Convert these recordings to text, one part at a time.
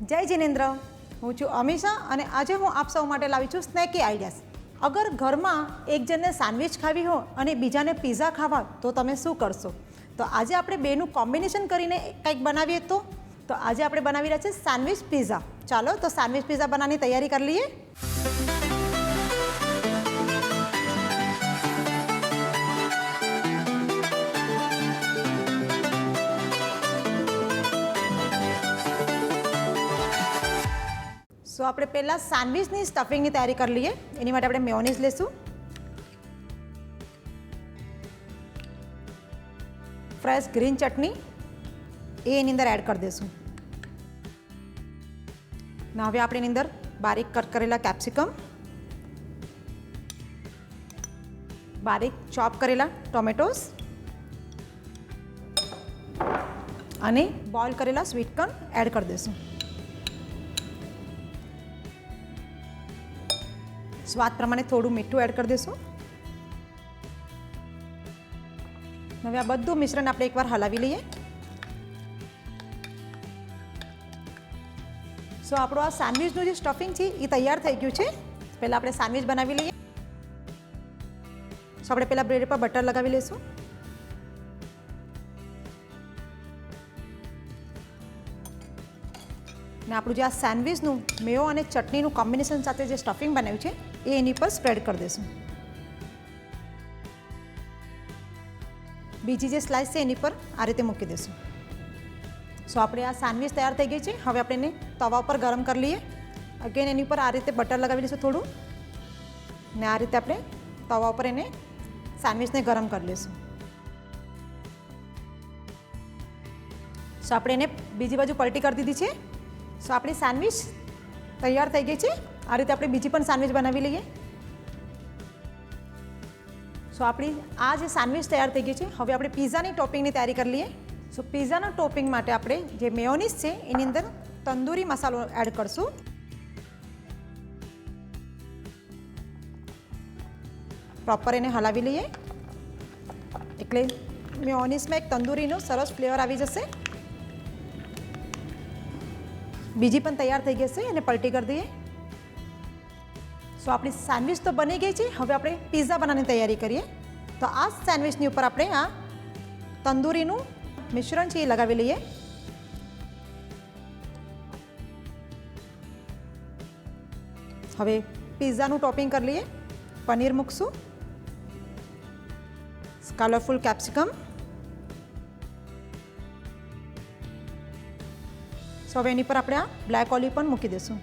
જય જિનેન્દ્ર, હું છું અમીષા અને આજે હું આપ સૌ માટે લાવી છું સ્નેકી આઈડિયાઝ. અગર ઘરમાં એક જણને સેન્ડવિચ ખાવી હોય અને બીજાને પિઝા ખાવા તો તમે શું કરશો? તો આજે આપણે બેનું કોમ્બિનેશન કરીને કંઈક બનાવીએ તો આજે આપણે બનાવી રહ્યા છીએ સેન્ડવિચ પિઝા. ચાલો તો સેન્ડવિચ પિઝા બનાવવાની તૈયારી કરી લઈએ. સો આપણે પહેલાં સેન્ડવિચની સ્ટફિંગની તૈયારી કરી લઈએ. એની માટે આપણે મેયોનીઝ લેશું, ફ્રેશ ગ્રીન ચટણી એની અંદર એડ કરી દઈશું. ને હવે આપણે એની અંદર બારીક કટ કરેલા કેપ્સિકમ, બારીક ચોપ કરેલા ટોમેટોસ અને બોઇલ કરેલા સ્વીટ કોર્ન એડ કરી દઈશું. સ્વાદ પ્રમાણે થોડું મીઠું એડ કરી દઈશું. હવે આ બધું મિશ્રણ આપણે એકવાર હલાવી લઈએ. સો આપણું આ સેન્ડવિચનું જે સ્ટફિંગ છે એ તૈયાર થઈ ગયું છે. પહેલાં આપણે સેન્ડવિચ બનાવી લઈએ. સો આપણે પહેલાં બ્રેડ પર બટર લગાવી લઈશું. ને આપણું જે આ સેન્ડવિચનું મેયો અને ચટણીનું કોમ્બિનેશન સાથે જે સ્ટફિંગ બનાવ્યું છે એ એની પર સ્પ્રેડ કરી દઈશું. બીજી જે સ્લાઇસ છે એની પર આ રીતે મૂકી દઈશું. સો આપણે આ સેન્ડવિચ તૈયાર થઈ ગઈ છે. હવે આપણે એને તવા પર ગરમ કરી લઈએ. અગેન એની ઉપર આ રીતે બટર લગાવી લઈશું થોડું, ને આ રીતે આપણે તવા ઉપર એને સેન્ડવિચને ગરમ કરી લઈશું. સો આપણે એને બીજી બાજુ પલટી કરી દીધી છે. સો આપણી સેન્ડવિચ તૈયાર થઈ ગઈ છે. આ રીતે આપણે બીજી પણ સેન્ડવિચ બનાવી લઈએ. સો આપણી આ જે સેન્ડવિચ તૈયાર થઈ ગઈ છે, હવે આપણે પિઝાની ટોપિંગની તૈયારી કરી લઈએ. સો પિઝાના ટોપિંગ માટે આપણે જે મેયોનીઝ છે એની અંદર તંદૂરી મસાલો એડ કરશું. પ્રોપર એને હલાવી લઈએ એટલે મેયોનીઝમાં એક તંદૂરીનો સરસ ફ્લેવર આવી જશે. બીજી પણ તૈયાર થઈ ગઈ છે, એને પલટી કરી દઈએ. સો આપણી સેન્ડવિચ તો બની ગઈ છે. હવે આપણે પિઝા બનાવવાની તૈયારી કરીએ. તો આ સેન્ડવિચની ઉપર આપણે આ તંદૂરીનું મિશ્રણ છે એ લગાવી લઈએ. હવે પિઝાનું ટોપિંગ કરી લઈએ. પનીર મૂકશું, કલરફુલ કેપ્સિકમ. સો હવે એની પર આપણે આ બ્લેક ઓલિવ પણ મૂકી દઈશું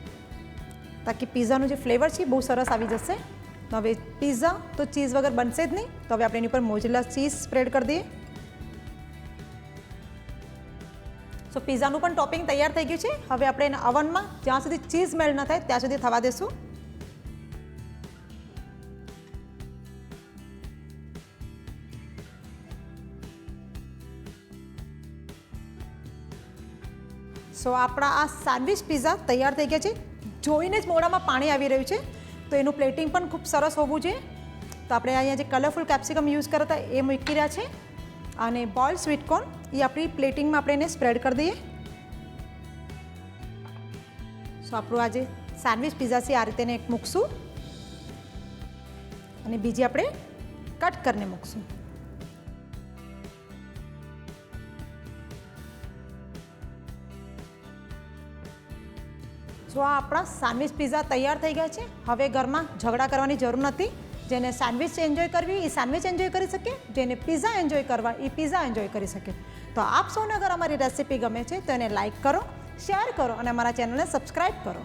તાકી પિઝાનું જે ફ્લેવર છે બહુ સરસ આવી જશે. હવે પિઝા તો ચીઝ વગર બનશે જ નહીં, તો હવે આપણે એની પર મોઝરેલા ચીઝ સ્પ્રેડ કરી દઈએ. સો પિઝાનું પણ ટોપિંગ તૈયાર થઈ ગયું છે. હવે આપણે એના અવનમાં જ્યાં સુધી ચીઝ મેલ્ટ ન થાય ત્યાં સુધી થવા દેશું. સો આપણા આ સેન્ડવિચ પિઝા તૈયાર થઈ ગયા છે. જોઈને જ મોઢામાં પાણી આવી રહ્યું છે. તો એનું પ્લેટિંગ પણ ખૂબ સરસ હોવું જોઈએ. તો આપણે અહીંયા જે કલરફુલ કેપ્સિકમ યુઝ કર્યા હતા એ મૂકી રહ્યા છે અને બોઇલ્ડ સ્વીટ કોર્ન એ આપણી પ્લેટિંગમાં આપણે એને સ્પ્રેડ કરી દઈએ. સો આપણું આ જે સેન્ડવિચ પિઝા છે આ રીતે એને મૂકશું અને બીજી આપણે કટ કરીને મૂકશું. સો આ આપણા સેન્ડવિચ પિઝા તૈયાર થઈ ગયા છે. હવે ઘરમાં ઝઘડા કરવાની જરૂર નથી. જેને સેન્ડવિચ એન્જોય કરવી એ સેન્ડવિચ એન્જોય કરી શકે, જેને પિઝા એન્જોય કરવા એ પિઝા એન્જોય કરી શકે. તો આપ સૌને અગર અમારી રેસિપી ગમે છે તો એને લાઇક કરો, શેર કરો અને અમારા ચેનલને સબસ્ક્રાઈબ કરો.